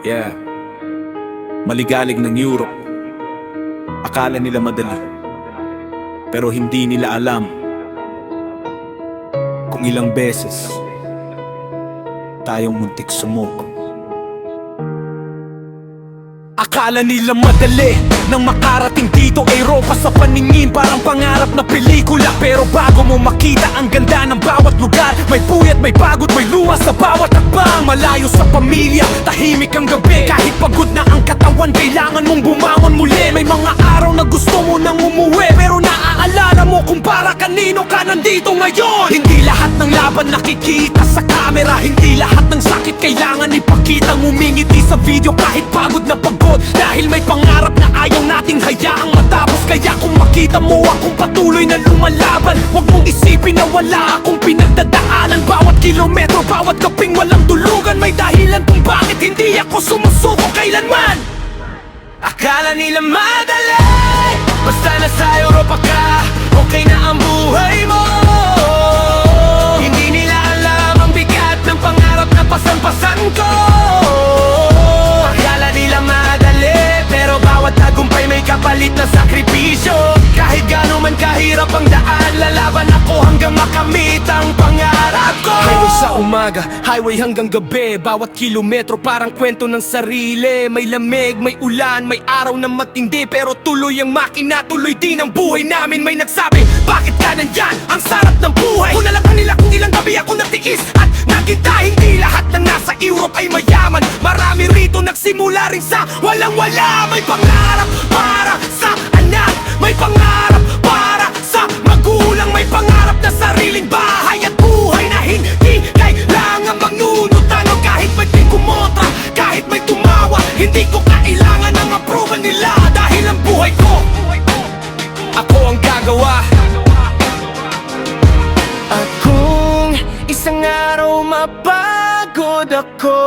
Yeah. Maligalig ng Europe. Akala nila madali, pero hindi nila alam kung ilang beses tayong muntik sumuko. Akala nila madali nang makarating dito, Europa sa paningin parang pangarap na pelikula. Pero bago mo makita ang ganda ng bawat lugar, may puyat, may pagod, may luha sa bawat hakbang. Malayo sa pamilya, tahimik ang gabi. Kahit pagod na ang katawan, kailangan mong bumangon muli. May mga araw na gusto mo nang umuwi, pero naaalala mo kung para kanino ka nandito ngayon. Hindi lahat ng laban nakikita sa camera, hindi lahat ng sakit kailangan ipakita. Ngumingiti sa video kahit pagod na pagod, dahil may pangarap na ayaw nating hayaang matapos. Kaya kung makita mo akong patuloy na lumalaban, huwag mong isipin na wala akong pinagdadaanan. Bawat kilometro, bawat kaping walang tulugan, may dahilan kung bakit hindi ako sumusuko kailanman. Akala nila madali, basta nasa Europa ka, okay na ang buhay mo. Hindi nila alam ang bigat ng pangarap na pasan-pasan ko. Akala nila madali, pero bawat tagumpay may kapalit na sakripisyo. Kahit gaano man kahirap ang daan, lalaban ako hanggang makamit ang pangarap ko. Highway sa umaga, highway hanggang gabi, bawat kilometro parang kwento ng sarili. May lamig, may ulan, may araw na matindi, pero tuloy ang makina, tuloy din ang buhay namin. May nagsabi, bakit ka nandyan? Ang sarap ng buhay. Kung nalaman nila kung ilang gabi ako natiis at nakita, hindi lahat ng nasa Europe ay mayaman. Marami rito nagsimula rin sa walang-wala. May pangarap para sa anak, may pangarap para sa magulang, may pangarap na sariling bahay at buhay na hindi kailangan magnunutan. O kahit may kumontra, kahit may tumawa, hindi ko kailangan ang approval nila, dahil ang buhay ko, ako ang gagawa. At kung isang araw mapagod ako,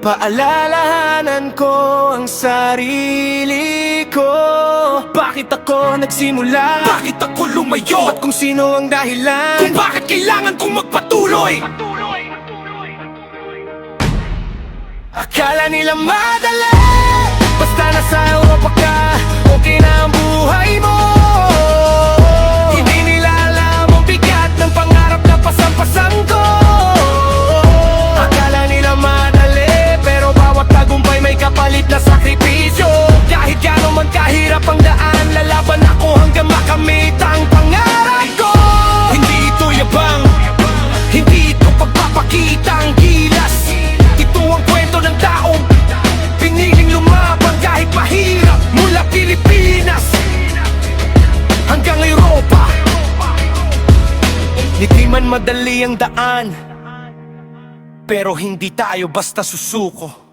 paalalahanan ko ang sarili ko. Bakit ako nagsimula? Bakit ako lumayo? At kung sino ang dahilan? Kung bakit kailangan kong magpatuloy? Akala nila madali, basta nasa Europa ka, okay na ang buhay mo. Hindi nila alam ang bigat ng pangarap na pasan-pasan ko. Akala nila madali, pero bawat tagumpay may kapalit na sakripisyo. Kahit gaano man kahirap ang daan, lalaban ako hanggang makamit ang pangarap ko. Hindi ito yabang, hindi ito pagpapakita ang gilas. Ito ang kwento ng taong piniling lumaban kahit mahirap, mula Pilipinas hanggang Europa. Hindi man madali ang daan, pero hindi tayo basta susuko.